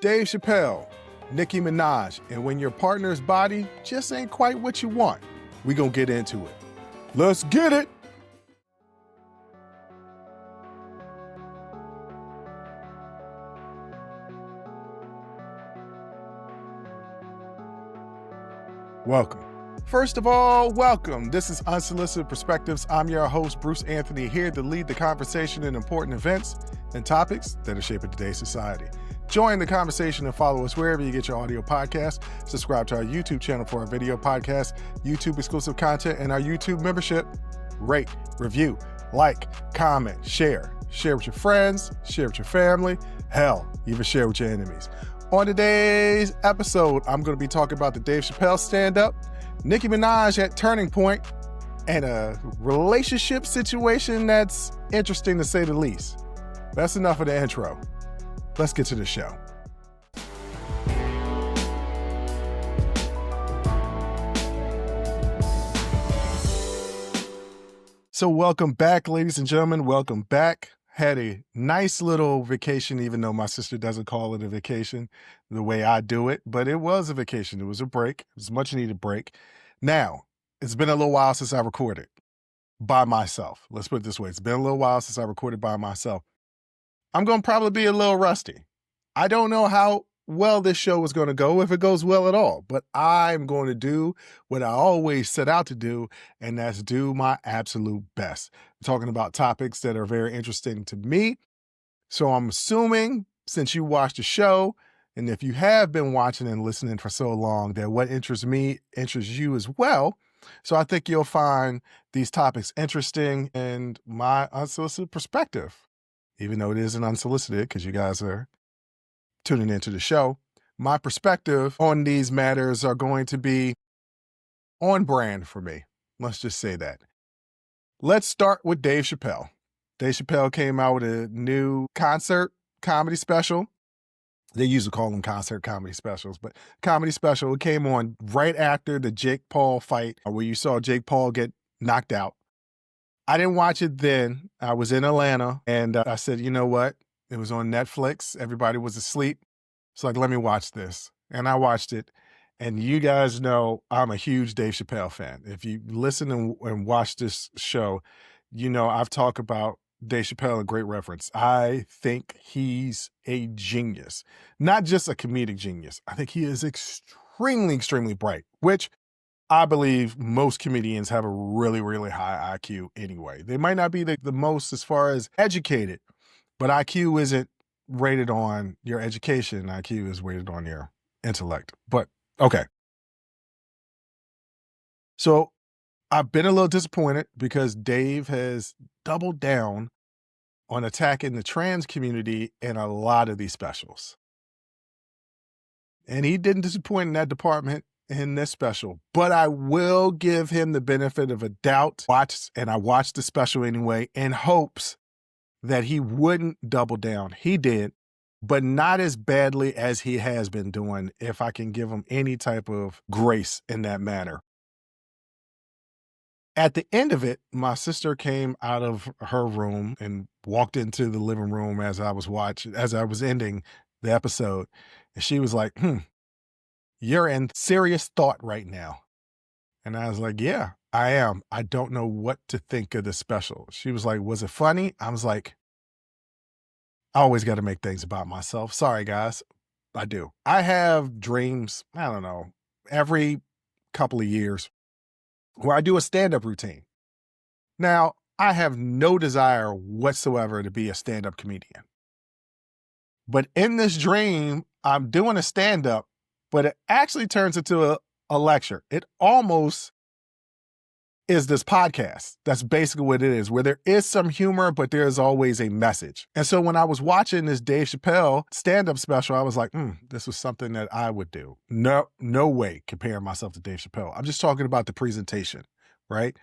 Dave Chappelle, Nicki Minaj, and when your partner's body just ain't quite what you want. We gonna get into it. Let's get it! Welcome. First of all, welcome. This is Unsolicited Perspectives. I'm your host, Bruce Anthony, here to lead the conversation in important events and topics that are shaping today's society. Join the conversation and follow us wherever you get your audio podcasts. Subscribe to our YouTube channel for our video podcasts, YouTube exclusive content, and our YouTube membership. Rate, review, like, comment, share. Share with your friends, share with your family, hell, even share with your enemies. On today's episode, I'm going to be talking about the Dave Chappelle stand-up, Nicki Minaj at Turning Point, and a relationship situation that's interesting to say the least. That's enough of the intro. Let's get to the show. So welcome back, ladies and gentlemen. Welcome back. Had a nice little vacation, even though my sister doesn't call it a vacation the way I do it, but it was a vacation. It was a break. It was a much needed break. Now, it's been a little while since I recorded by myself. Let's put it this way. It's been a little while since I recorded by myself. I'm going to probably be a little rusty. I don't know how well this show is going to go, if it goes well at all, but I'm going to do what I always set out to do, and that's do my absolute best. I'm talking about topics that are very interesting to me. So I'm assuming, since you watched the show, and if you have been watching and listening for so long, that what interests me interests you as well. So I think you'll find these topics interesting and my unsolicited perspective, even though it isn't unsolicited because you guys are tuning into the show. My perspective on these matters are going to be on brand for me. Let's just say that. Let's start with Dave Chappelle. Dave Chappelle came out with a new concert comedy special. They used to call them concert comedy specials, but comedy special. It came on right after the Jake Paul fight where you saw Jake Paul get knocked out. I didn't watch it then. I was in Atlanta and I said, you know what? It was on Netflix. Everybody was asleep. It's like, let me watch this. And I watched it. And you guys know I'm a huge Dave Chappelle fan. If you listen and watch this show, you know I've talked about Dave Chappelle, a great reference. I think he's a genius. Not just a comedic genius. I think he is extremely, extremely bright, which I believe most comedians have a really, really high IQ anyway. They might not be the most as far as educated, but IQ isn't rated on your education. IQ is rated on your intellect. But okay. So I've been a little disappointed because Dave has doubled down on attacking the trans community in a lot of these specials. And he didn't disappoint in that department in this special, but I will give him the benefit of a doubt. I watched the special anyway in hopes that he wouldn't double down. He did, but not as badly as he has been doing, if I can give him any type of grace in that matter. At the end of it, my sister came out of her room and walked into the living room as I was ending the episode. And she was like, you're in serious thought right now. And I was like, yeah, I am. I don't know what to think of the special. She was like, was it funny? I was like, I always got to make things about myself. Sorry, guys. I do. I have dreams, I don't know, every couple of years where I do a stand-up routine. Now, I have no desire whatsoever to be a stand-up comedian. But in this dream, I'm doing a stand-up, but it actually turns into a lecture. It almost is this podcast. That's basically what it is, where there is some humor, but there's always a message. And so when I was watching this Dave Chappelle stand-up special, I was like, this was something that I would do. No way comparing myself to Dave Chappelle. I'm just talking about the presentation, right?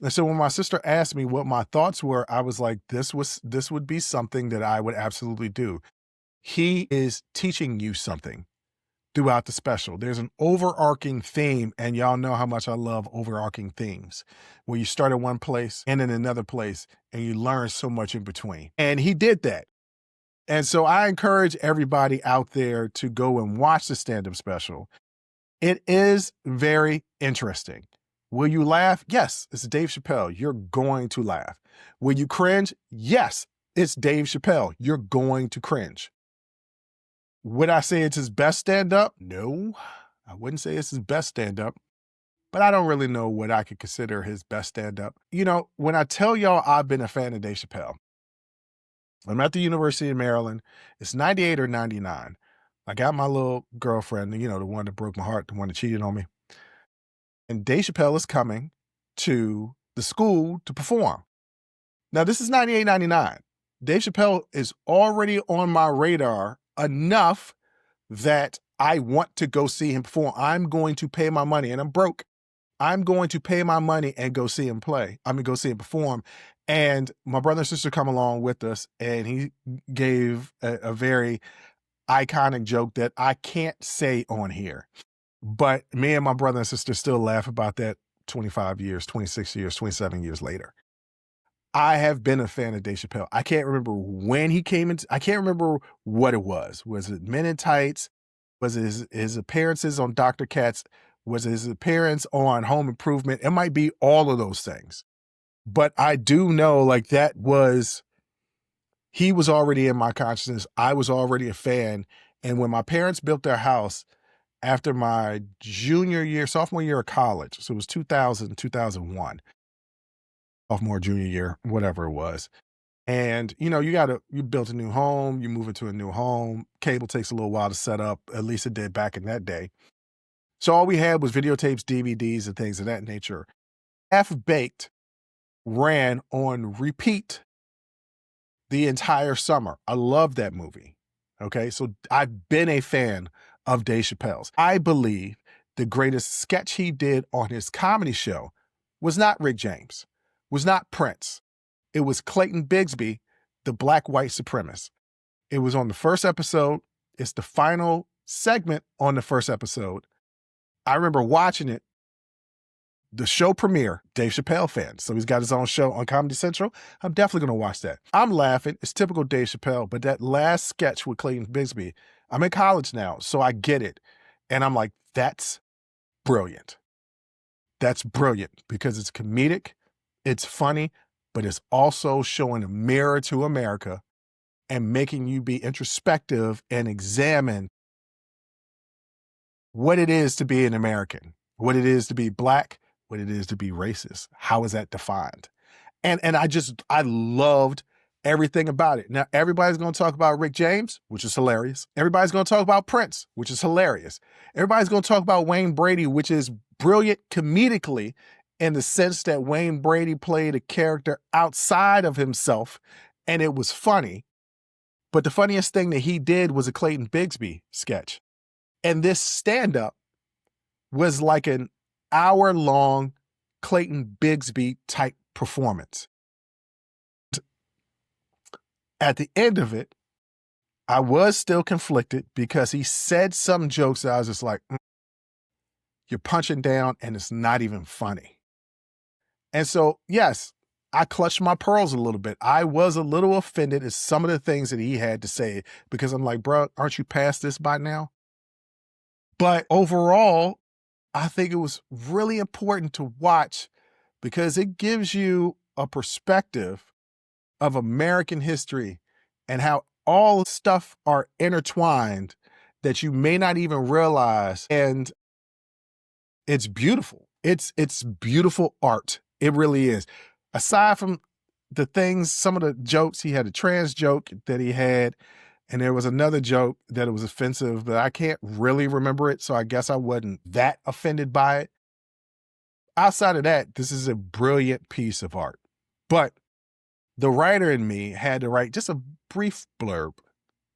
And so when my sister asked me what my thoughts were, I was like, this would be something that I would absolutely do. He is teaching you something throughout the special. There's an overarching theme, and y'all know how much I love overarching themes, where you start at one place and in another place, and you learn so much in between. And he did that. And so I encourage everybody out there to go and watch the stand-up special. It is very interesting. Will you laugh? Yes, it's Dave Chappelle. You're going to laugh. Will you cringe? Yes, it's Dave Chappelle. You're going to cringe. Would I say it's his best stand-up? No, I wouldn't say it's his best stand-up, but I don't really know what I could consider his best stand-up. You know, when I tell y'all I've been a fan of Dave Chappelle, I'm at the University of Maryland. It's 98 or 99. I got my little girlfriend, you know, the one that broke my heart, the one that cheated on me. And Dave Chappelle is coming to the school to perform. Now, this is 98, 99. Dave Chappelle is already on my radar enough that I want to go see him perform. I'm going to pay my money, and I'm broke. I'm going to pay my money and go see him play. I mean, go see him perform. And my brother and sister come along with us, and he gave a very iconic joke that I can't say on here. But me and my brother and sister still laugh about that 25 years, 26 years, 27 years later. I have been a fan of Dave Chappelle. I can't remember when he came into, I can't remember what it was. Was it Men in Tights? Was it his appearances on Dr. Katz? Was it his appearance on Home Improvement? It might be all of those things. But I do know like he was already in my consciousness. I was already a fan. And when my parents built their house after my sophomore year of college, so it was 2000, 2001, sophomore, junior year, whatever it was. And, you know, you built a new home, you move into a new home. Cable takes a little while to set up, at least it did back in that day. So all we had was videotapes, DVDs, and things of that nature. Half Baked ran on repeat the entire summer. I love that movie. Okay, so I've been a fan of Dave Chappelle's. I believe the greatest sketch he did on his comedy show was not Rick James, was not Prince. It was Clayton Bigsby, the black white supremacist. It was on the first episode. It's the final segment on the first episode. I remember watching it. The show premiere, Dave Chappelle fan. So he's got his own show on Comedy Central. I'm definitely going to watch that. I'm laughing. It's typical Dave Chappelle, but that last sketch with Clayton Bigsby, I'm in college now, so I get it. And I'm like, that's brilliant. That's brilliant because it's comedic, it's funny, but it's also showing a mirror to America and making you be introspective and examine what it is to be an American, what it is to be Black, what it is to be racist. How is that defined? And I loved everything about it. Now, everybody's going to talk about Rick James, which is hilarious. Everybody's going to talk about Prince, which is hilarious. Everybody's going to talk about Wayne Brady, which is brilliant comedically in the sense that Wayne Brady played a character outside of himself, and it was funny. But the funniest thing that he did was a Clayton Bigsby sketch. And this stand-up was like an hour-long Clayton Bigsby type performance. At the end of it, I was still conflicted because he said some jokes that I was just like, you're punching down and it's not even funny. And so, yes, I clutched my pearls a little bit. I was a little offended at some of the things that he had to say because I'm like, bro, aren't you past this by now? But overall, I think it was really important to watch because it gives you a perspective of American history and how all stuff are intertwined that you may not even realize. And it's beautiful. It's beautiful art. It really is. Aside from the things, some of the jokes, he had a trans joke that he had, and there was another joke that it was offensive, but I can't really remember it, so I guess I wasn't that offended by it. Outside of that, this is a brilliant piece of art. But the writer in me had to write just a brief blurb.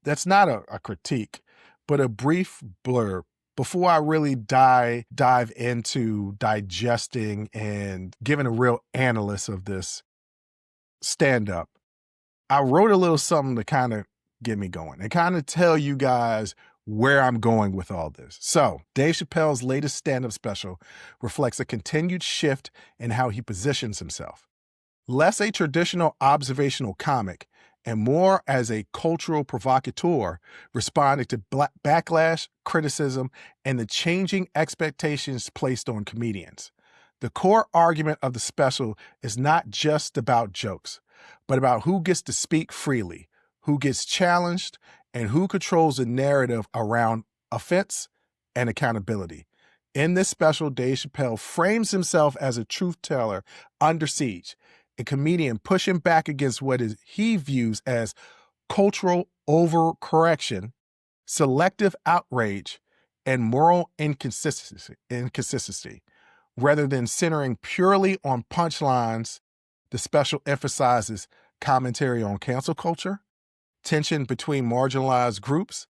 That's not a critique, but a brief blurb before I really dive into digesting and giving a real analysis of this stand-up. I wrote a little something to kind of get me going and kind of tell you guys where I'm going with all this. So, Dave Chappelle's latest stand-up special reflects a continued shift in how he positions himself. Less a traditional observational comic and more as a cultural provocateur responding to backlash, criticism, and the changing expectations placed on comedians. The core argument of the special is not just about jokes, but about who gets to speak freely, who gets challenged, and who controls the narrative around offense and accountability. In this special, Dave Chappelle frames himself as a truth teller under siege, a comedian pushing back against he views as cultural overcorrection, selective outrage, and moral inconsistency. Rather than centering purely on punchlines, the special emphasizes commentary on cancel culture, tension between marginalized groups,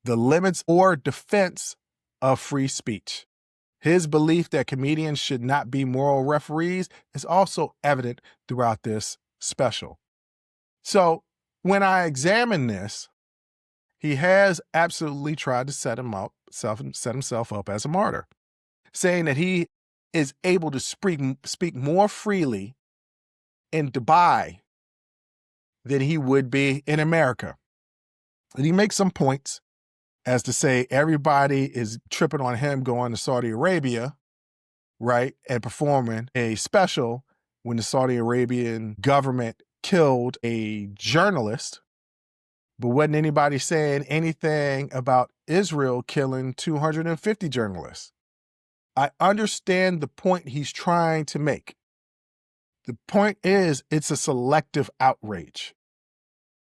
the limits or defense of free speech. His belief that comedians should not be moral referees is also evident throughout this special. So when I examine this, he has absolutely tried to set himself up as a martyr, saying that he is able to speak more freely in Dubai than he would be in America. And he makes some points as to say everybody is tripping on him going to Saudi Arabia, right, and performing a special when the Saudi Arabian government killed a journalist, but wasn't anybody saying anything about Israel killing 250 journalists. I understand the point he's trying to make. The point is, it's a selective outrage.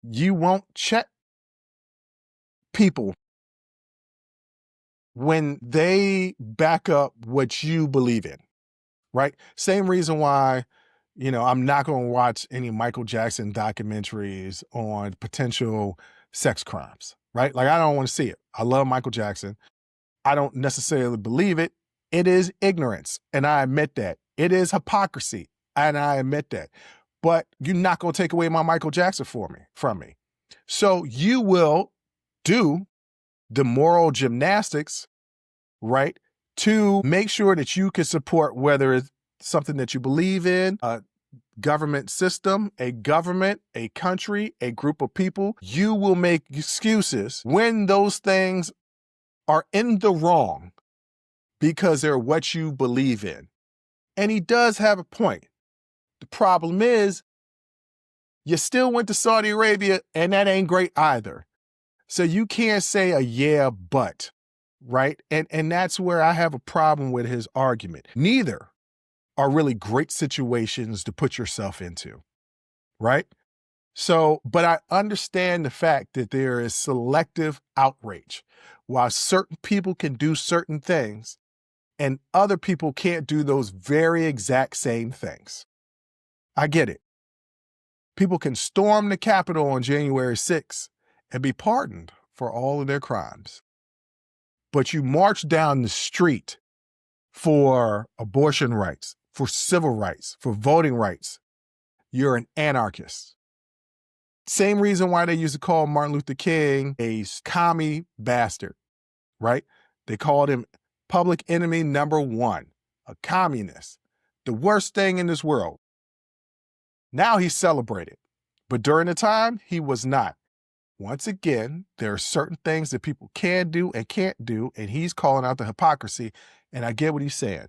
You won't check people when they back up what you believe in, right? Same reason why, I'm not going to watch any Michael Jackson documentaries on potential sex crimes, right? Like, I don't want to see it. I love Michael Jackson. I don't necessarily believe it. It is ignorance, and I admit that. It is hypocrisy, and I admit that. But you're not going to take away my Michael Jackson from me. So you will do the moral gymnastics, right, to make sure that you can support whether it's something that you believe in, a government system, a government, a country, a group of people. You will make excuses when those things are in the wrong because they're what you believe in. And he does have a point. The problem is, you still went to Saudi Arabia, and that ain't great either. So you can't say a yeah, but, right? And that's where I have a problem with his argument. Neither are really great situations to put yourself into, right? So, but I understand the fact that there is selective outrage. While certain people can do certain things, and other people can't do those very exact same things. I get it. People can storm the Capitol on January 6th and be pardoned for all of their crimes. But you march down the street for abortion rights, for civil rights, for voting rights, you're an anarchist. Same reason why they used to call Martin Luther King a commie bastard, right? They called him public enemy number one, a communist, the worst thing in this world. Now he's celebrated, but during the time, he was not. Once again, there are certain things that people can do and can't do, and he's calling out the hypocrisy, and I get what he's saying.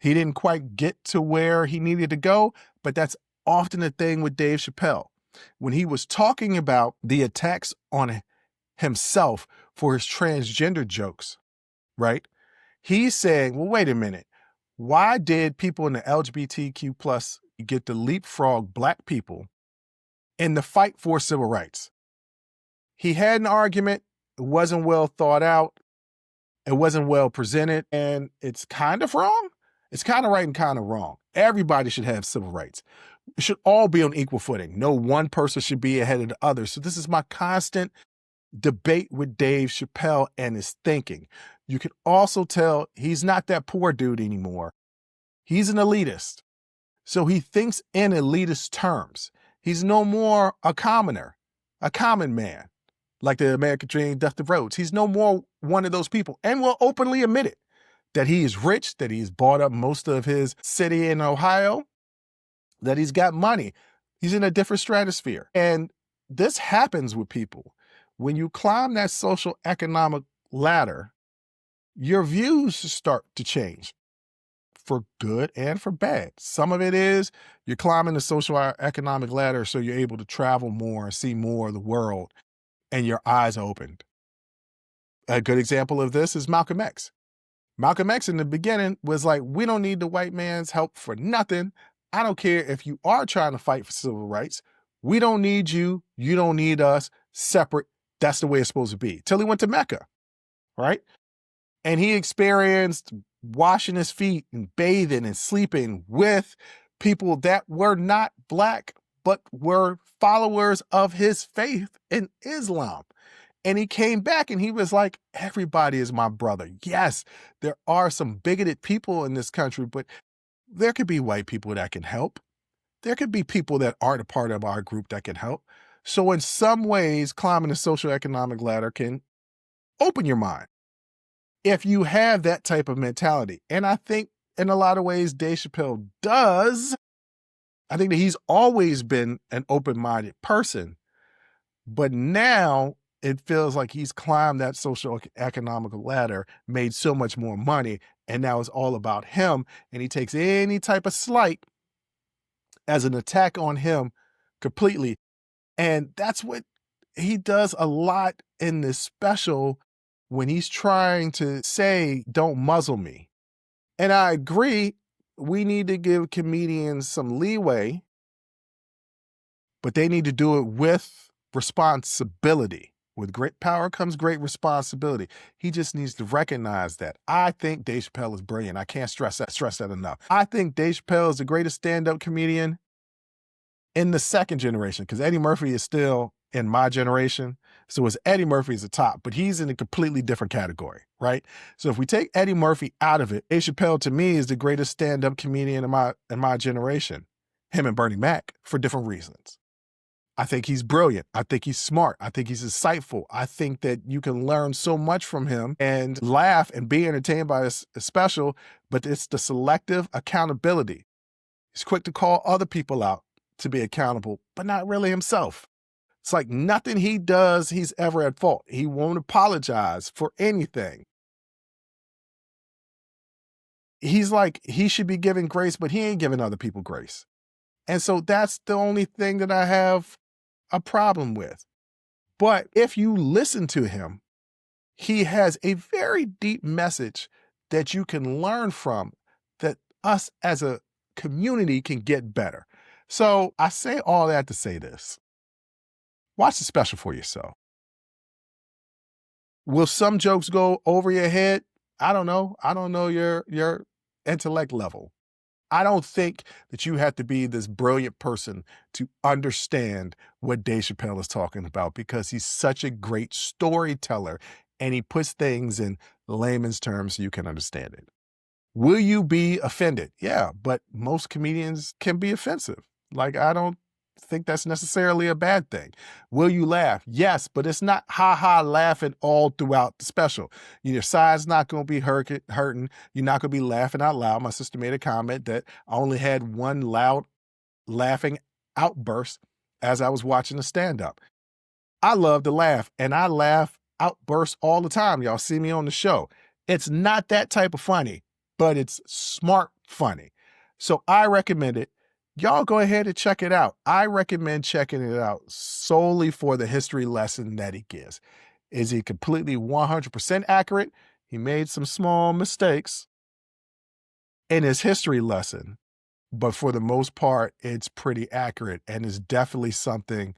He didn't quite get to where he needed to go, but that's often the thing with Dave Chappelle. When he was talking about the attacks on himself for his transgender jokes, right? He's saying, well, wait a minute. Why did people in the LGBTQ plus get to leapfrog Black people in the fight for civil rights? He had an argument. It wasn't well thought out. It wasn't well presented. And it's kind of wrong. It's kind of right and kind of wrong. Everybody should have civil rights. It should all be on equal footing. No one person should be ahead of the other. So this is my constant debate with Dave Chappelle and his thinking. You can also tell he's not that poor dude anymore. He's an elitist. So he thinks in elitist terms. He's no more a commoner, a common man, like the American dream, Dustin Rhodes. He's no more one of those people, and will openly admit it, that he is rich, that he's bought up most of his city in Ohio, that he's got money. He's in a different stratosphere. And this happens with people. When you climb that social economic ladder, your views start to change for good and for bad. Some of it is you're climbing the social economic ladder so you're able to travel more and see more of the world and your eyes are opened. A good example of this is Malcolm X. Malcolm X in the beginning was like, we don't need the white man's help for nothing. I don't care if you are trying to fight for civil rights. We don't need you. You don't need us. Separate. That's the way it's supposed to be. Till he went to Mecca, right? And he experienced washing his feet and bathing and sleeping with people that were not black, but were followers of his faith in Islam. And he came back and he was like, everybody is my brother. Yes, there are some bigoted people in this country, but there could be white people that can help. There could be people that aren't a part of our group that can help. So in some ways, climbing the socioeconomic ladder can open your mind if you have that type of mentality. And I think in a lot of ways, Dave Chappelle does. I think that he's always been an open-minded person, but now it feels like he's climbed that social economical ladder, made so much more money, and now it's all about him. And he takes any type of slight as an attack on him completely. And that's what he does a lot in this special when he's trying to say, don't muzzle me. And I agree, we need to give comedians some leeway, but they need to do it with responsibility. With great power comes great responsibility. He just needs to recognize that. I think Dave Chappelle is brilliant. I can't stress that enough. I think Dave Chappelle is the greatest stand-up comedian in the second generation, because Eddie Murphy is still in my generation. So it's Eddie Murphy's the top, but he's in a completely different category, right? So if we take Eddie Murphy out of it, Dave Chappelle to me is the greatest stand-up comedian in my generation. Him and Bernie Mac for different reasons. I think he's brilliant. I think he's smart. I think he's insightful. I think that you can learn so much from him and laugh and be entertained by a special, but it's the selective accountability. He's quick to call other people out to be accountable, but not really himself. It's like nothing he does, he's ever at fault. He won't apologize for anything. He's like, he should be giving grace, but he ain't giving other people grace. And so that's the only thing that I have a problem with. But if you listen to him, he has a very deep message that you can learn from, that us as a community can get better. So I say all that to say this. Watch the special for yourself. Will some jokes go over your head? I don't know. I don't know your intellect level. I don't think that you have to be this brilliant person to understand what Dave Chappelle is talking about, because he's such a great storyteller and he puts things in layman's terms so you can understand it. Will you be offended? Yeah, but most comedians can be offensive. Like, I don't think that's necessarily a bad thing. Will you laugh? Yes, but it's not ha-ha laughing all throughout the special. Your side's not going to be hurting. You're not going to be laughing out loud. My sister made a comment that I only had one loud laughing outburst as I was watching the stand-up. I love to laugh, and I laugh outbursts all the time. Y'all see me on the show. It's not that type of funny, but it's smart funny. So I recommend it. Y'all go ahead and check it out. I recommend checking it out solely for the history lesson that he gives. Is he completely 100% accurate? He made some small mistakes in his history lesson, but for the most part, it's pretty accurate and is definitely something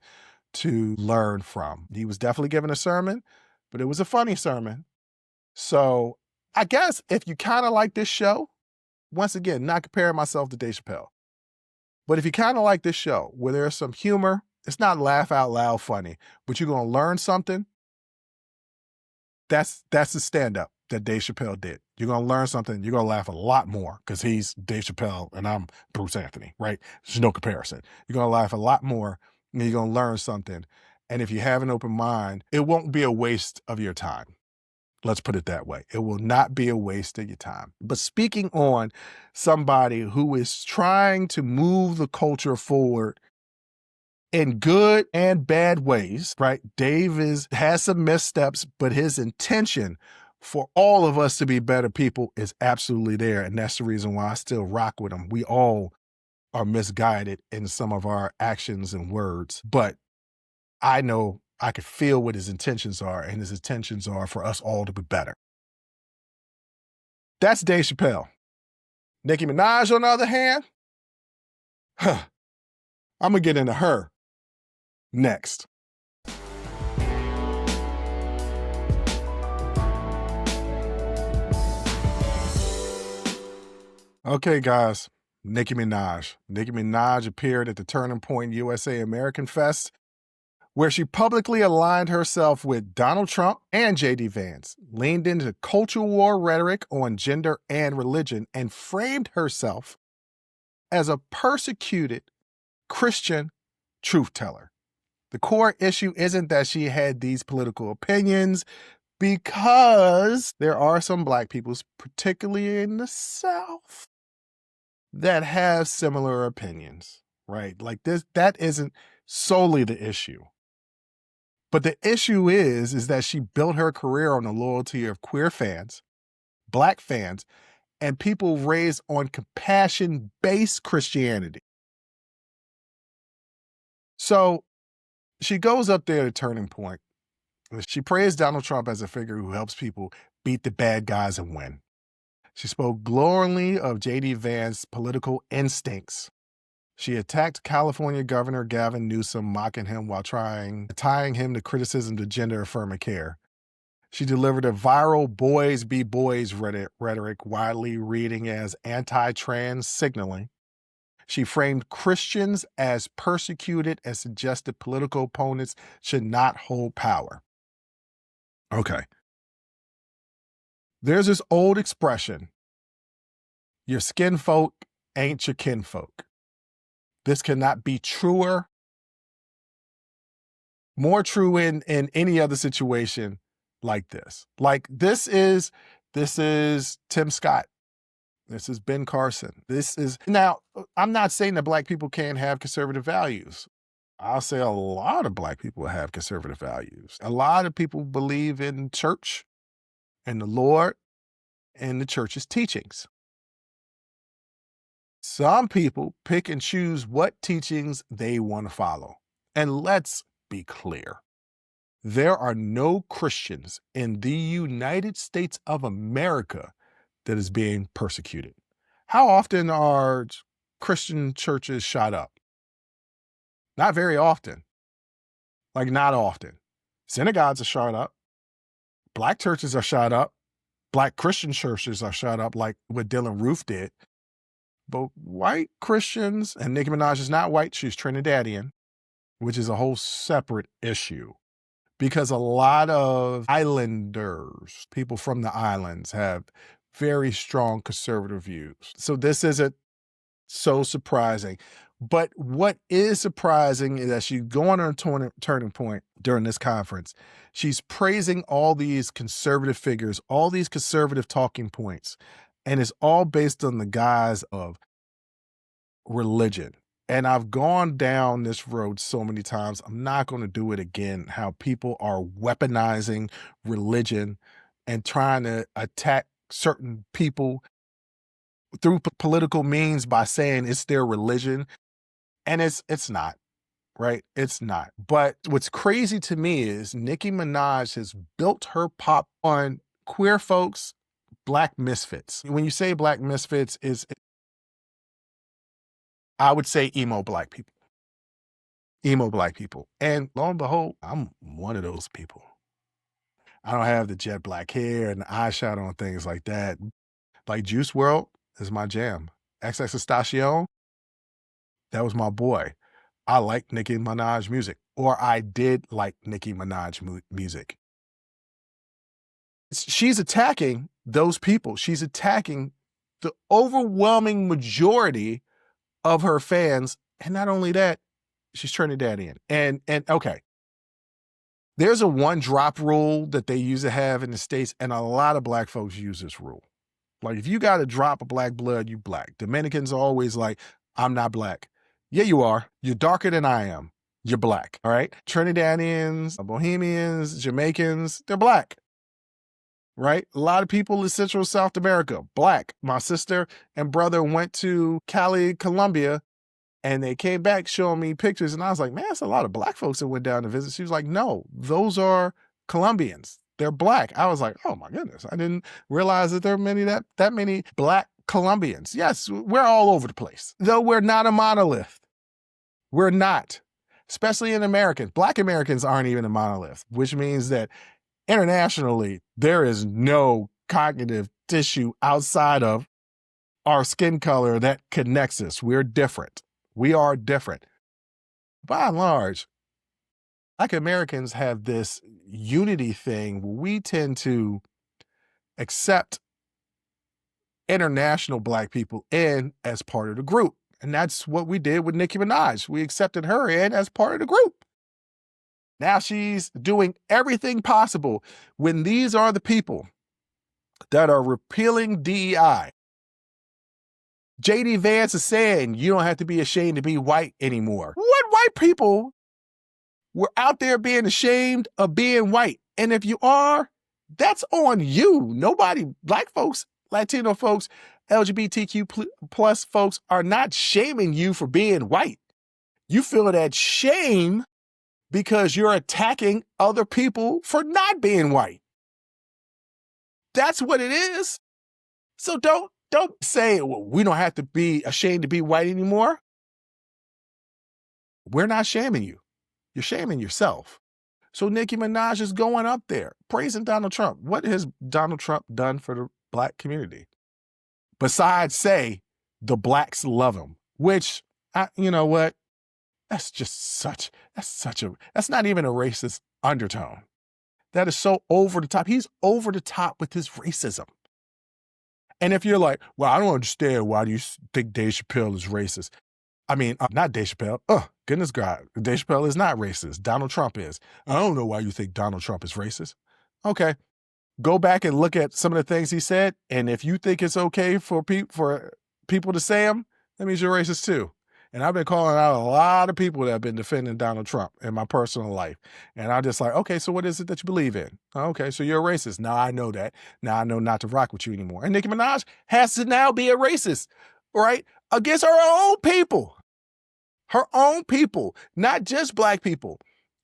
to learn from. He was definitely giving a sermon, but it was a funny sermon. So I guess if you kind of like this show, once again, not comparing myself to Dave Chappelle, but if you kind of like this show where there's some humor, it's not laugh out loud funny, but you're going to learn something, that's the stand-up that Dave Chappelle did. You're going to learn something. You're going to laugh a lot more because he's Dave Chappelle and I'm Bruce Anthony, right? There's no comparison. You're going to laugh a lot more and you're going to learn something. And if you have an open mind, it won't be a waste of your time. Let's put it that way. It will not be a waste of your time. But speaking on somebody who is trying to move the culture forward in good and bad ways, right? Dave has some missteps, but his intention for all of us to be better people is absolutely there. And that's the reason why I still rock with him. We all are misguided in some of our actions and words, but I know I could feel what his intentions are, and his intentions are for us all to be better. That's Dave Chappelle. Nicki Minaj, on the other hand, I'm gonna get into her next. Okay, guys, Nicki Minaj. Nicki Minaj appeared at the Turning Point USA American Fest, where she publicly aligned herself with Donald Trump and J.D. Vance, leaned into culture war rhetoric on gender and religion, and framed herself as a persecuted Christian truth teller. The core issue isn't that she had these political opinions, because there are some Black people, particularly in the South, that have similar opinions, right? Like this, that isn't solely the issue. But the issue is that she built her career on the loyalty of queer fans, Black fans, and people raised on compassion-based Christianity. So she goes up there to Turning Point. She praised Donald Trump as a figure who helps people beat the bad guys and win. She spoke glowingly of J.D. Vance's political instincts. She attacked California Governor Gavin Newsom, mocking him while tying him to criticism to gender-affirming care. She delivered a viral boys be boys rhetoric, widely reading as anti-trans signaling. She framed Christians as persecuted and suggested political opponents should not hold power. Okay. There's this old expression, your skin folk ain't your kinfolk. This cannot be truer, more true in any other situation like this. Like this is Tim Scott. This is Ben Carson. Now, I'm not saying that Black people can't have conservative values. I'll say a lot of Black people have conservative values. A lot of people believe in church and the Lord and the church's teachings. Some people pick and choose what teachings they want to follow. And let's be clear. There are no Christians in the United States of America that is being persecuted. How often are Christian churches shot up? Not very often. Like, not often. Synagogues are shot up. Black churches are shot up. Black Christian churches are shot up, like what Dylan Roof did. But white Christians, and Nicki Minaj is not white, she's Trinidadian, which is a whole separate issue. Because a lot of islanders, people from the islands, have very strong conservative views. So this isn't so surprising. But what is surprising is that she's going on a turning point during this conference. She's praising all these conservative figures, all these conservative talking points, and it's all based on the guise of religion. And I've gone down this road so many times. I'm not going to do it again. How people are weaponizing religion and trying to attack certain people through political means by saying it's their religion. And it's not, right? It's not. But what's crazy to me is Nicki Minaj has built her pop on queer folks, Black misfits. When you say Black misfits, I would say emo Black people. Emo Black people. And lo and behold, I'm one of those people. I don't have the jet black hair and the eyeshadow and things like that. Like Juice World is my jam. XXXTentacion, that was my boy. I like Nicki Minaj music, or I did like Nicki Minaj music. She's attacking those people. She's attacking the overwhelming majority of her fans. And not only that, she's Trinidadian. And okay, there's a one drop rule that they used to have in the States, and a lot of Black folks use this rule. Like, if you got a drop of Black blood, you Black. Dominicans are always like, I'm not Black. Yeah, you are. You're darker than I am. you're black, all right? Trinidadians, Bohemians, Jamaicans, they're black, right? A lot of people in Central South America, black. My sister and brother went to Cali, Colombia, and they came back showing me pictures, and I was like, man, that's a lot of black folks that went down to visit. She was like, no, those are Colombians. They're black. I was like, oh my goodness. I didn't realize that there are that many black Colombians. Yes, we're all over the place. Though we're not a monolith. We're not. Especially in Americans. Black Americans aren't even a monolith, which means that internationally, there is no cognitive tissue outside of our skin color that connects us. We're different. We are different. By and large, Black Americans have this unity thing where we tend to accept international Black people in as part of the group. And that's what we did with Nicki Minaj. We accepted her in as part of the group. Now she's doing everything possible when these are the people that are repealing DEI. J.D. Vance is saying you don't have to be ashamed to be white anymore. What white people were out there being ashamed of being white? And if you are, that's on you. Nobody, Black folks, Latino folks, LGBTQ plus folks are not shaming you for being white. You feel that shame because you're attacking other people for not being white. That's what it is. So don't say, well, we don't have to be ashamed to be white anymore. We're not shaming you. You're shaming yourself. So Nicki Minaj is going up there praising Donald Trump. What has Donald Trump done for the Black community? Besides say the Blacks love him, which, you know what? That's not even a racist undertone. That is so over the top. He's over the top with his racism. And if you're like, well, I don't understand why do you think Dave Chappelle is racist? I mean, not Dave Chappelle. Goodness God. Dave Chappelle is not racist. Donald Trump is. I don't know why you think Donald Trump is racist. Okay. Go back and look at some of the things he said. And if you think it's okay for people to say them, that means you're racist too. And I've been calling out a lot of people that have been defending Donald Trump in my personal life. And I'm just like, okay, so what is it that you believe in? Okay, so you're a racist. Now I know that. Now I know not to rock with you anymore. And Nicki Minaj has to now be a racist, right? Against her own people. Her own people, not just Black people,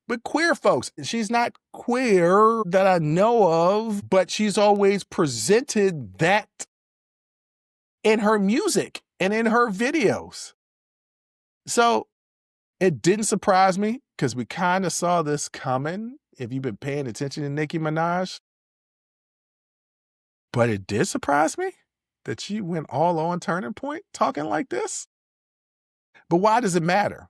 but queer folks. She's not queer that I know of, but she's always presented that in her music and in her videos. So it didn't surprise me because we kind of saw this coming if you've been paying attention to Nicki Minaj. But it did surprise me that she went all on Turning Point talking like this. But why does it matter?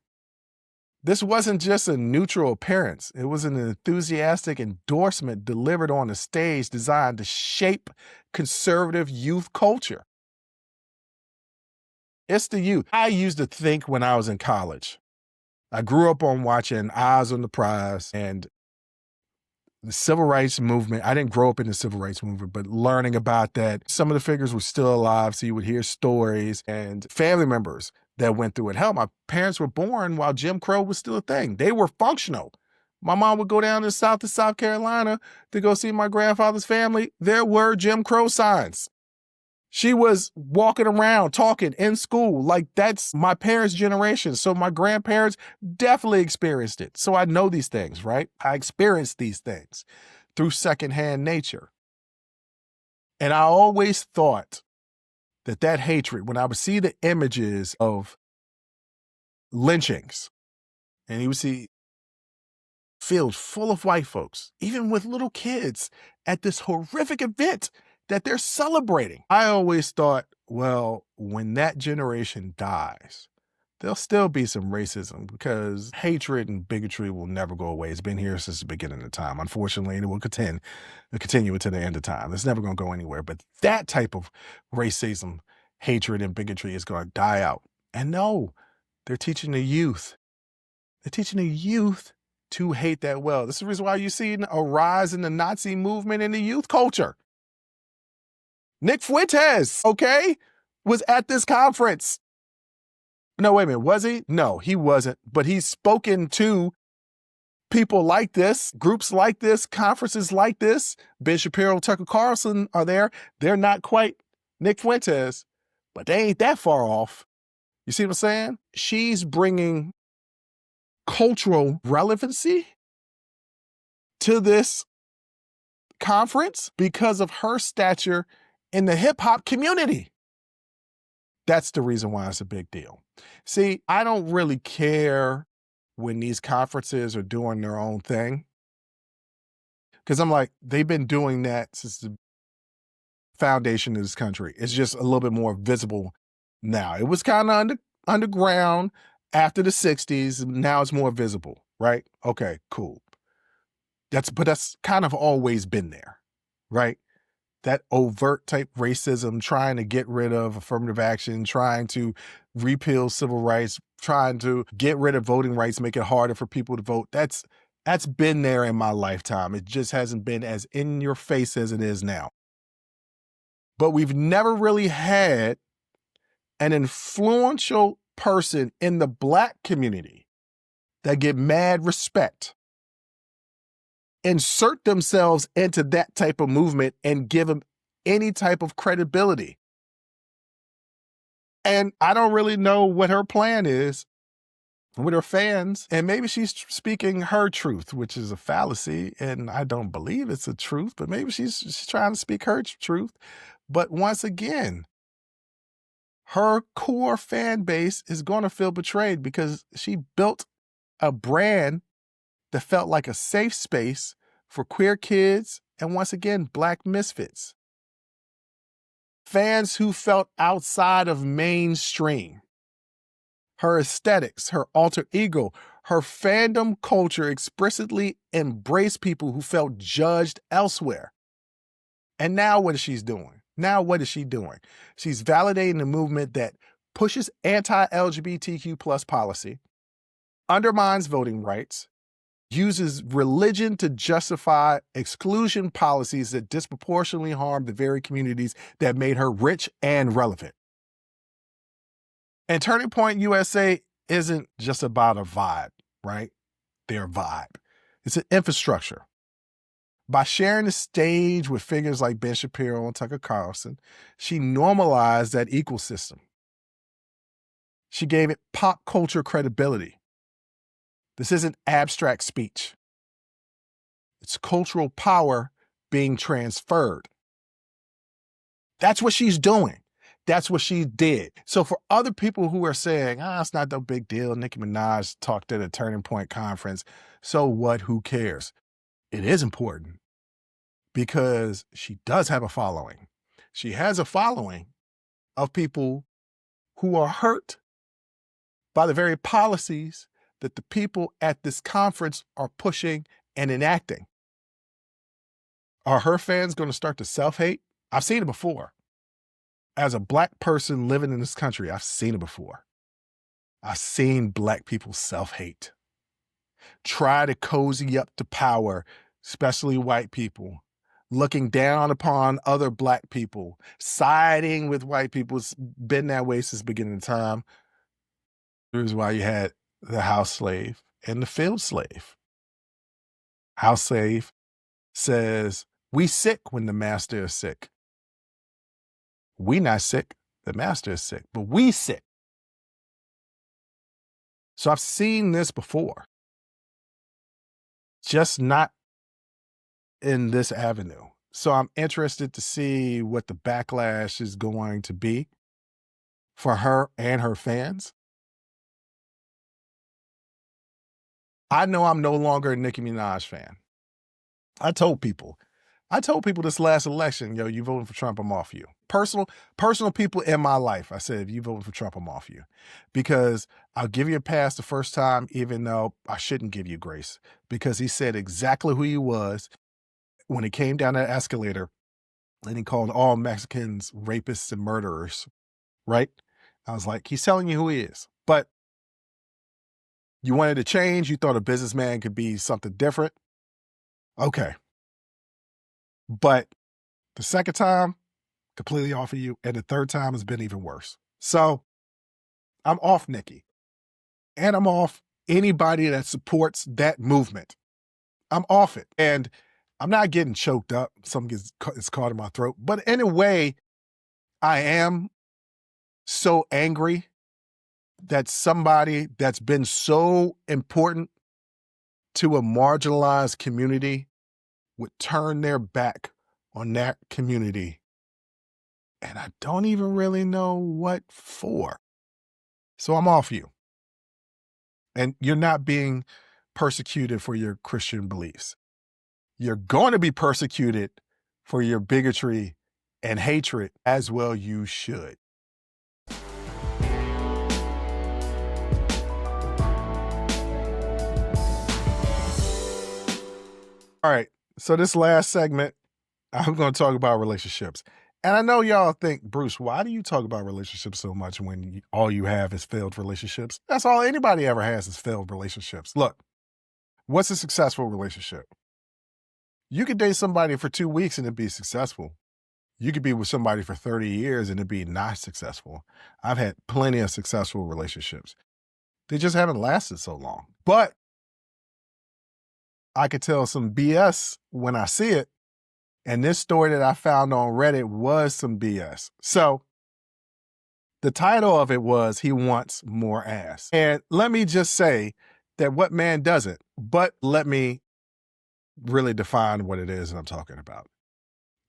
This wasn't just a neutral appearance. It was an enthusiastic endorsement delivered on a stage designed to shape conservative youth culture. It's the youth. I used to think when I was in college, I grew up on watching Eyes on the Prize and the civil rights movement. I didn't grow up in the civil rights movement, but learning about that, some of the figures were still alive. So you would hear stories and family members that went through it. Hell, my parents were born while Jim Crow was still a thing. They were functional. My mom would go down to South Carolina to go see my grandfather's family. There were Jim Crow signs. She was walking around talking in school. Like that's my parents' generation. So my grandparents definitely experienced it. So I know these things, right? I experienced these things through secondhand nature. And I always thought that hatred, when I would see the images of lynchings, and you would see fields full of white folks, even with little kids at this horrific event that they're celebrating. I always thought, well, when that generation dies, there'll still be some racism because hatred and bigotry will never go away. It's been here since the beginning of time. Unfortunately, it will continue until the end of time. It's never going to go anywhere. But that type of racism, hatred, and bigotry is going to die out. And no, they're teaching the youth. They're teaching the youth to hate that well. This is the reason why you see a rise in the Nazi movement in the youth culture. Nick Fuentes, okay, was at this conference. No, wait a minute. Was he? No, he wasn't. But he's spoken to people like this, groups like this, conferences like this. Ben Shapiro, Tucker Carlson are there. They're not quite Nick Fuentes, but they ain't that far off. You see what I'm saying? She's bringing cultural relevancy to this conference because of her stature in the hip hop community. That's the reason why it's a big deal. See, I don't really care when these conferences are doing their own thing, because I'm like, they've been doing that since the foundation of this country. It's just a little bit more visible now. It was kind of underground after the 60s. Now it's more visible, right? Okay, cool. But that's kind of always been there, right? That overt type racism, trying to get rid of affirmative action, trying to repeal civil rights, trying to get rid of voting rights, make it harder for people to vote. That's been there in my lifetime. It just hasn't been as in your face as it is now. But we've never really had an influential person in the Black community that get mad respect, insert themselves into that type of movement and give them any type of credibility. And I don't really know what her plan is with her fans. And maybe she's speaking her truth, which is a fallacy. And I don't believe it's a truth, but maybe she's trying to speak her truth. But once again, her core fan base is going to feel betrayed because she built a brand that felt like a safe space for queer kids and, once again, Black misfits. Fans who felt outside of mainstream. Her aesthetics, her alter ego, her fandom culture explicitly embraced people who felt judged elsewhere. And now what is she doing? She's validating a movement that pushes anti-LGBTQ plus policy, undermines voting rights, uses religion to justify exclusion policies that disproportionately harm the very communities that made her rich and relevant. And Turning Point USA isn't just about a vibe, right? Their vibe. It's an infrastructure. By sharing the stage with figures like Ben Shapiro and Tucker Carlson, she normalized that ecosystem. She gave it pop culture credibility. This isn't abstract speech. It's cultural power being transferred. That's what she's doing. That's what she did. So for other people who are saying, it's not no big deal, Nicki Minaj talked at a Turning Point conference, so what, who cares? It is important because she does have a following. She has a following of people who are hurt by the very policies that the people at this conference are pushing and enacting. Are her fans going to start to self-hate? I've seen it before. As a Black person living in this country, I've seen it before. I've seen Black people self-hate. Try to cozy up to power, especially white people, looking down upon other Black people, siding with white people. It's been that way since the beginning of time. Here's why you had the house slave and the field slave. House slave says, we sick when the master is sick. We not sick, the master is sick, but we sick. So I've seen this before, just not in this avenue. So I'm interested to see what the backlash is going to be for her and her fans. I know I'm no longer a Nicki Minaj fan. I told people this last election, you voting for Trump, I'm off you. Personal people in my life, I said, if you voting for Trump, I'm off you. Because I'll give you a pass the first time, even though I shouldn't give you grace. Because he said exactly who he was when he came down that escalator and he called all Mexicans rapists and murderers, right? I was like, he's telling you who he is. But you wanted to change, you thought a businessman could be something different. Okay. But the second time, completely off of you. And the third time has been even worse. So I'm off Nicki. And I'm off anybody that supports that movement. I'm off it. And I'm not getting choked up. Something is caught in my throat. But in a way, I am so angry that somebody that's been so important to a marginalized community would turn their back on that community. And I don't even really know what for. So I'm off you. And you're not being persecuted for your Christian beliefs. You're going to be persecuted for your bigotry and hatred, as well you should. All right, so this last segment, I'm going to talk about relationships. And I know y'all think, Bruce, why do you talk about relationships so much when all you have is failed relationships? That's all anybody ever has is failed relationships. Look, what's a successful relationship? You could date somebody for 2 weeks and it'd be successful. You could be with somebody for 30 years and it'd be not successful. I've had plenty of successful relationships. They just haven't lasted so long. But I could tell some BS when I see it. And this story that I found on Reddit was some BS. So the title of it was He Wants More Ass. And let me just say that what man doesn't, but let me really define what it is that I'm talking about.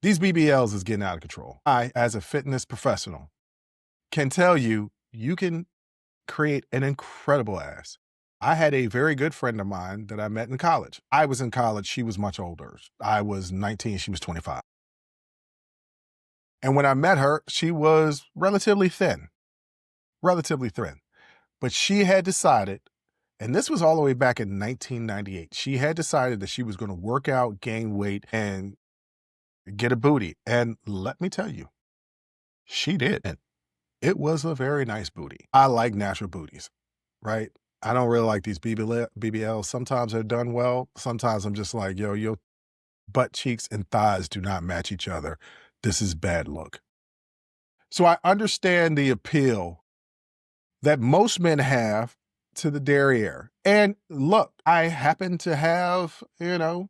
These BBLs is getting out of control. I, as a fitness professional, can tell you, you can create an incredible ass. I had a very good friend of mine that I met in college. I was in college. She was much older. I was 19. She was 25. And when I met her, she was relatively thin. But she had decided, and this was all the way back in 1998, she had decided that she was going to work out, gain weight, and get a booty. And let me tell you, she did. And it was a very nice booty. I like natural booties, right? I don't really like these BBLs. Sometimes they're done well. Sometimes I'm just like, yo, your butt cheeks and thighs do not match each other. This is bad look. So I understand the appeal that most men have to the derriere. And look, I happen to have, a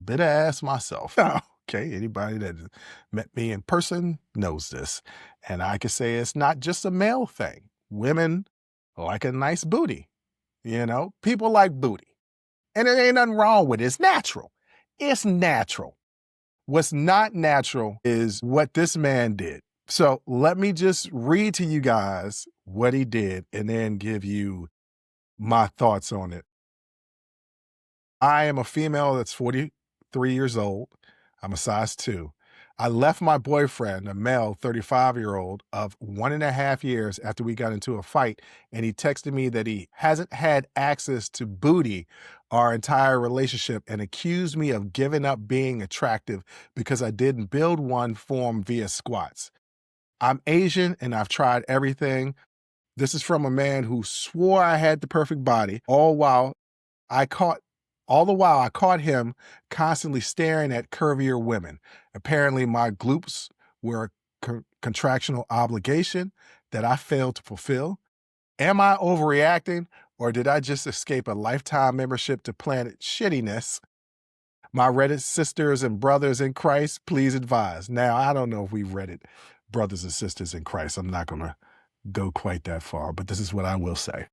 bit of ass myself. Okay, anybody that met me in person knows this. And I can say it's not just a male thing. Women like a nice booty. People like booty. And there ain't nothing wrong with it. It's natural. It's natural. What's not natural is what this man did. So let me just read to you guys what he did and then give you my thoughts on it. I am a female that's 43 years old. I'm a size 2. I left my boyfriend, a male 35-year-old of 1.5 years after we got into a fight, and he texted me that he hasn't had access to booty our entire relationship and accused me of giving up being attractive because I didn't build one for him via squats. I'm Asian and I've tried everything. This is from a man who swore I had the perfect body, all the while I caught him constantly staring at curvier women. Apparently my glutes were a contractional obligation that I failed to fulfill. Am I overreacting, or did I just escape a lifetime membership to Planet Shittiness? My Reddit sisters and brothers in Christ, please advise. Now, I don't know if we Reddit brothers and sisters in Christ. I'm not going to go quite that far, but this is what I will say.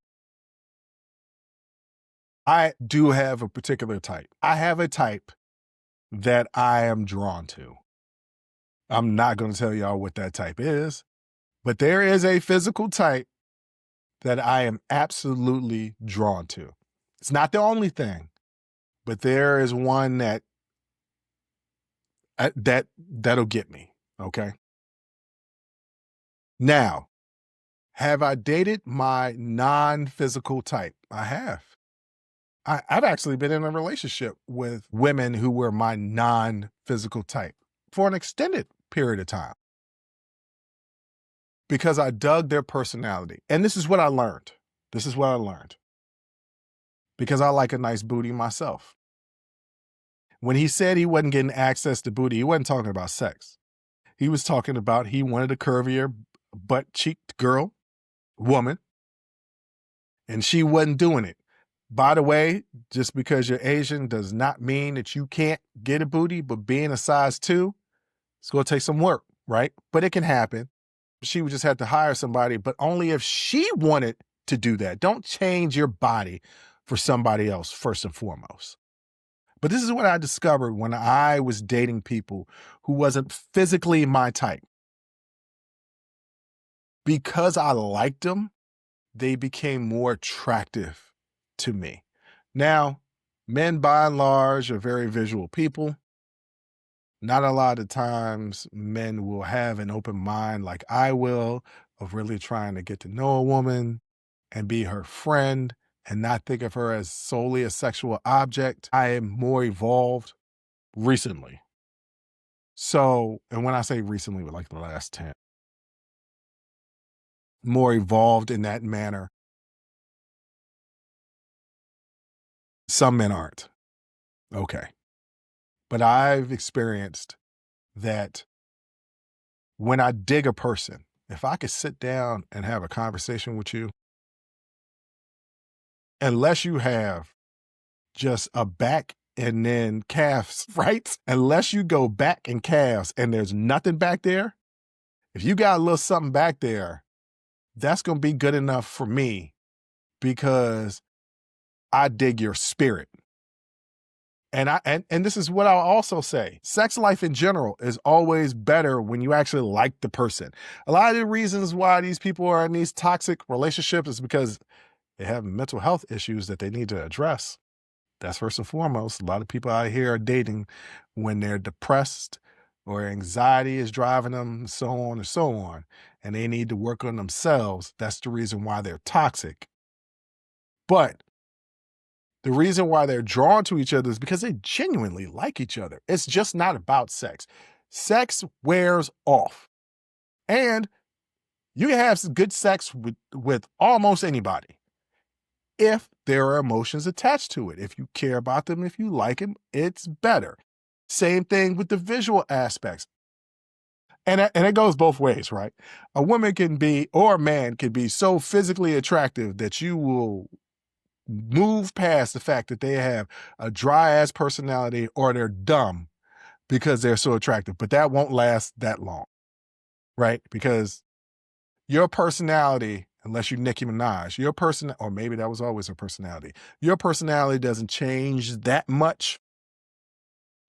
I do have a particular type. I have a type that I am drawn to. I'm not going to tell y'all what that type is, but there is a physical type that I am absolutely drawn to. It's not the only thing, but there is one that'll get me, okay? Now, have I dated my non-physical type? I have. I've actually been in a relationship with women who were my non-physical type for an extended period of time because I dug their personality. And this is what I learned. Because I like a nice booty myself. When he said he wasn't getting access to booty, he wasn't talking about sex. He was talking about he wanted a curvier butt-cheeked girl, woman, and she wasn't doing it. By the way, just because you're Asian does not mean that you can't get a booty, but being a size 2, it's going to take some work, right? But it can happen. She would just have to hire somebody, but only if she wanted to do that. Don't change your body for somebody else, first and foremost. But this is what I discovered when I was dating people who wasn't physically my type. Because I liked them, they became more attractive to me. Now, men by and large are very visual people. Not a lot of times men will have an open mind like I will of really trying to get to know a woman and be her friend and not think of her as solely a sexual object. I am more evolved recently. So, and when I say recently, like the last 10, more evolved in that manner. Some men aren't. Okay. But I've experienced that when I dig a person, if I could sit down and have a conversation with you, unless you have just a back and then calves, right? Unless you go back and calves and there's nothing back there, if you got a little something back there, that's going to be good enough for me because I dig your spirit. And this is what I'll also say. Sex life in general is always better when you actually like the person. A lot of the reasons why these people are in these toxic relationships is because they have mental health issues that they need to address. That's first and foremost. A lot of people out here are dating when they're depressed or anxiety is driving them, so on and so on, and they need to work on themselves. That's the reason why they're toxic. But the reason why they're drawn to each other is because they genuinely like each other. It's just not about sex. Sex wears off. And you can have good sex with almost anybody if there are emotions attached to it. If you care about them, if you like them, it's better. Same thing with the visual aspects. And it goes both ways, right? A woman can be, or a man can be so physically attractive that you will move past the fact that they have a dry ass personality or they're dumb because they're so attractive, but that won't last that long, right? Because your personality, unless you're Nicki Minaj, your person, or maybe that was always her personality, your personality doesn't change that much.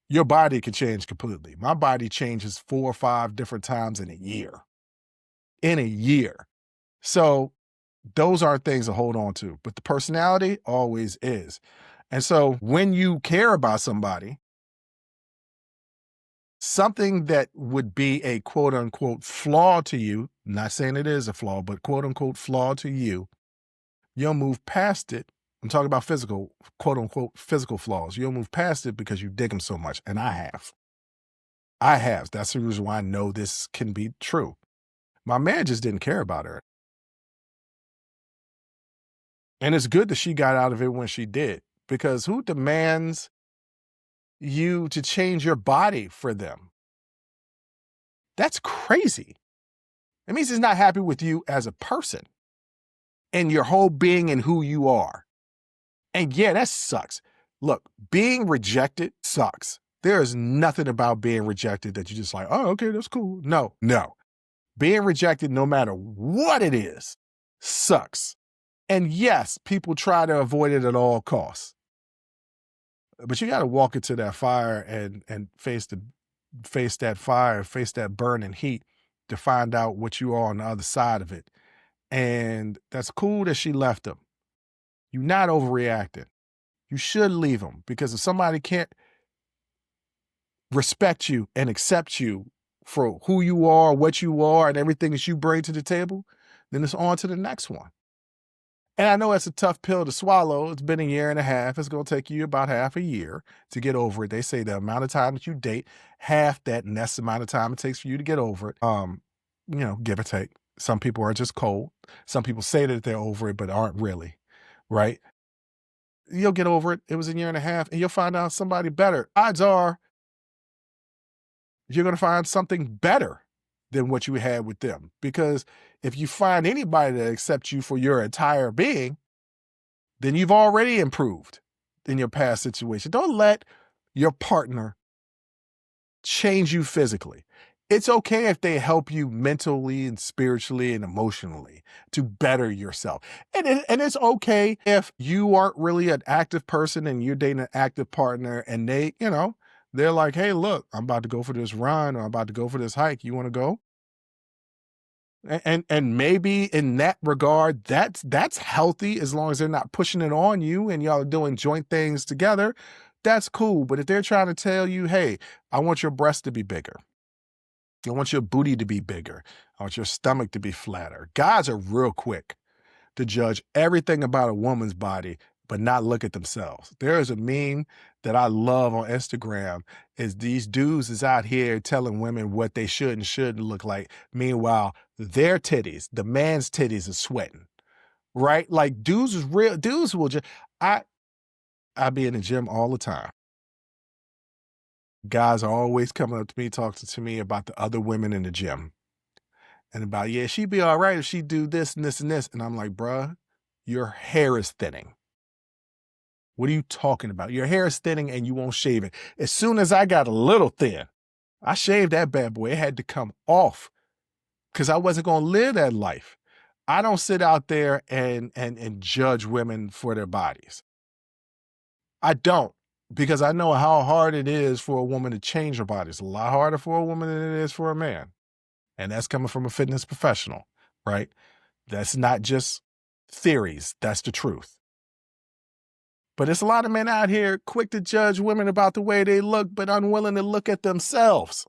Your body can change completely. My body changes 4 or 5 different times in a year. In a year. So those aren't things to hold on to, but the personality always is. And so when you care about somebody, something that would be a quote unquote flaw to you, not saying it is a flaw, but quote unquote flaw to you, you'll move past it. I'm talking about physical, quote unquote physical flaws. You'll move past it because you dig them so much. And I have. That's the reason why I know this can be true. My man just didn't care about her. And it's good that she got out of it when she did, because who demands you to change your body for them? That's crazy. It means he's not happy with you as a person and your whole being and who you are. And yeah, that sucks. Look, being rejected sucks. There is nothing about being rejected that you're just like, oh, okay, that's cool. No. Being rejected, no matter what it is, sucks. And yes, people try to avoid it at all costs. But you got to walk into that fire and face that fire, face that burning heat to find out what you are on the other side of it. And that's cool that she left him. You're not overreacting. You should leave him, because if somebody can't respect you and accept you for who you are, what you are, and everything that you bring to the table, then it's on to the next one. And I know it's a tough pill to swallow. It's been a year and a half. It's going to take you about half a year to get over it. They say the amount of time that you date, half that, and that's the amount of time it takes for you to get over it. Give or take. Some people are just cold. Some people say that they're over it, but aren't really, right? You'll get over it. It was a year and a half, and you'll find out somebody better. Odds are you're going to find something better than what you had with them. Because if you find anybody that accepts you for your entire being, then you've already improved in your past situation. Don't let your partner change you physically. It's okay if they help you mentally and spiritually and emotionally to better yourself. And it's okay if you aren't really an active person and you're dating an active partner and they, they're like, hey, look, I'm about to go for this run or I'm about to go for this hike. You want to go? And maybe in that regard, that's healthy as long as they're not pushing it on you and y'all are doing joint things together. That's cool. But if they're trying to tell you, hey, I want your breast to be bigger. I want your booty to be bigger. I want your stomach to be flatter. Guys are real quick to judge everything about a woman's body, but not look at themselves. There is a meme that I love on Instagram is these dudes is out here telling women what they should and shouldn't look like. Meanwhile, their titties, the man's titties are sweating, right? Like dudes will just, I be in the gym all the time. Guys are always coming up to me, talking to me about the other women in the gym. And about, yeah, she'd be all right if she do this and this and this. And I'm like, bruh, your hair is thinning. What are you talking about? Your hair is thinning and you won't shave it. As soon as I got a little thin, I shaved that bad boy. It had to come off because I wasn't going to live that life. I don't sit out there and judge women for their bodies. I don't, because I know how hard it is for a woman to change her body. It's a lot harder for a woman than it is for a man. And that's coming from a fitness professional, right? That's not just theories. That's the truth. But it's a lot of men out here quick to judge women about the way they look, but unwilling to look at themselves.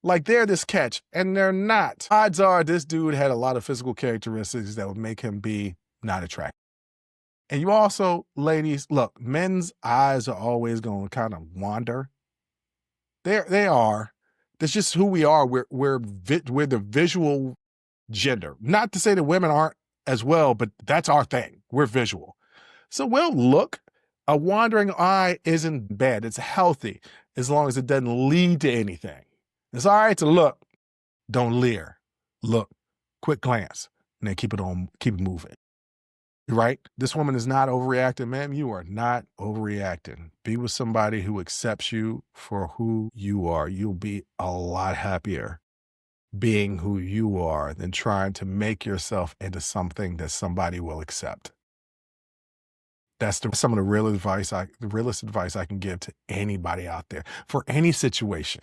Like they're this catch, and they're not. Odds are this dude had a lot of physical characteristics that would make him be not attractive. And you also, ladies, look, men's eyes are always going to kind of wander. They are. That's just who we are. We're the visual gender. Not to say that women aren't as well, but that's our thing. We're visual. So we'll look. A wandering eye isn't bad. It's healthy as long as it doesn't lead to anything. It's all right to look. Don't leer. Look. Quick glance. And then keep it moving. Right? This woman is not overreacting, ma'am. You are not overreacting. Be with somebody who accepts you for who you are. You'll be a lot happier being who you are than trying to make yourself into something that somebody will accept. That's some of the realest advice I can give to anybody out there for any situation.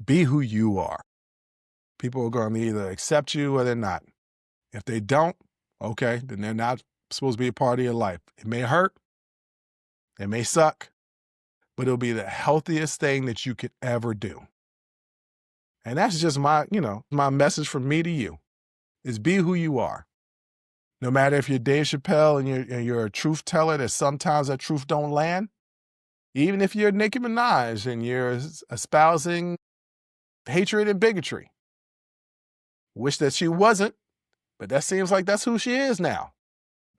Be who you are. People are going to either accept you or they're not. If they don't, okay, then they're not supposed to be a part of your life. It may hurt. It may suck, but it'll be the healthiest thing that you could ever do. And that's just my message from me to you is be who you are. No matter if you're Dave Chappelle and you're a truth teller that sometimes that truth don't land, even if you're Nicki Minaj and you're espousing hatred and bigotry. Wish that she wasn't, but that seems like that's who she is now.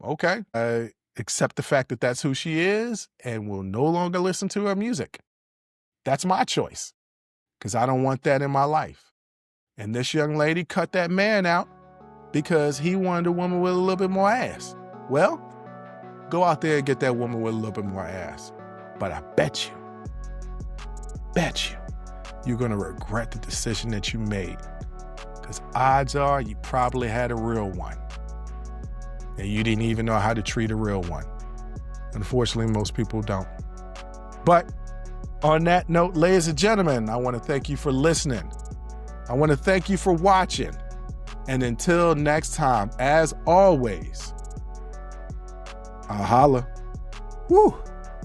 Okay. I accept the fact that that's who she is and will no longer listen to her music. That's my choice because I don't want that in my life. And this young lady cut that man out because he wanted a woman with a little bit more ass. Well, go out there and get that woman with a little bit more ass. But I bet you, you're going to regret the decision that you made. Because odds are you probably had a real one. And you didn't even know how to treat a real one. Unfortunately, most people don't. But on that note, ladies and gentlemen, I want to thank you for listening. I want to thank you for watching. And until next time, as always, I'll holla. Woo!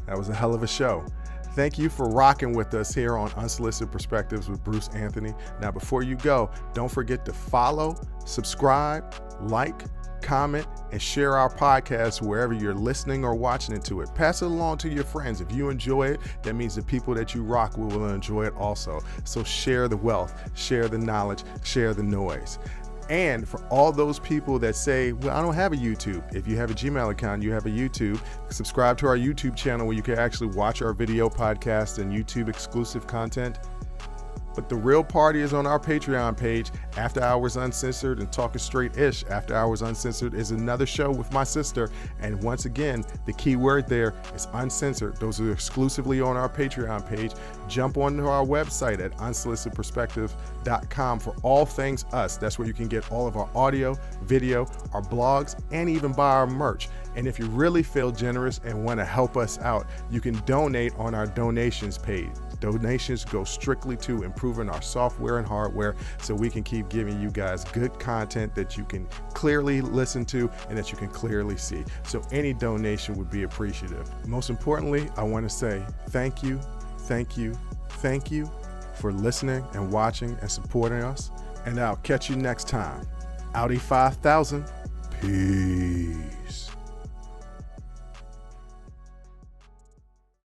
That was a hell of a show. Thank you for rocking with us here on Unsolicited Perspectives with Bruce Anthony. Now, before you go, don't forget to follow, subscribe, like, comment, and share our podcast wherever you're listening or watching it to it. Pass it along to your friends. If you enjoy it, that means the people that you rock will enjoy it also. So share the wealth, share the knowledge, share the noise. And for all those people that say, well, I don't have a YouTube. If you have a Gmail account, you have a YouTube, subscribe to our YouTube channel where you can actually watch our video podcast and YouTube exclusive content. But the real party is on our Patreon page, After Hours Uncensored and Talking Straight-ish. After Hours Uncensored is another show with my sister. And once again, the key word there is uncensored. Those are exclusively on our Patreon page. Jump onto our website at unsolicitedperspective.com for all things us. That's where you can get all of our audio, video, our blogs, and even buy our merch. And if you really feel generous and want to help us out, you can donate on our donations page. Donations go strictly to improving our software and hardware so we can keep giving you guys good content that you can clearly listen to and that you can clearly see. So any donation would be appreciative. Most importantly, I want to say thank you for listening and watching and supporting us. And I'll catch you next time. Audi 5000. Peace.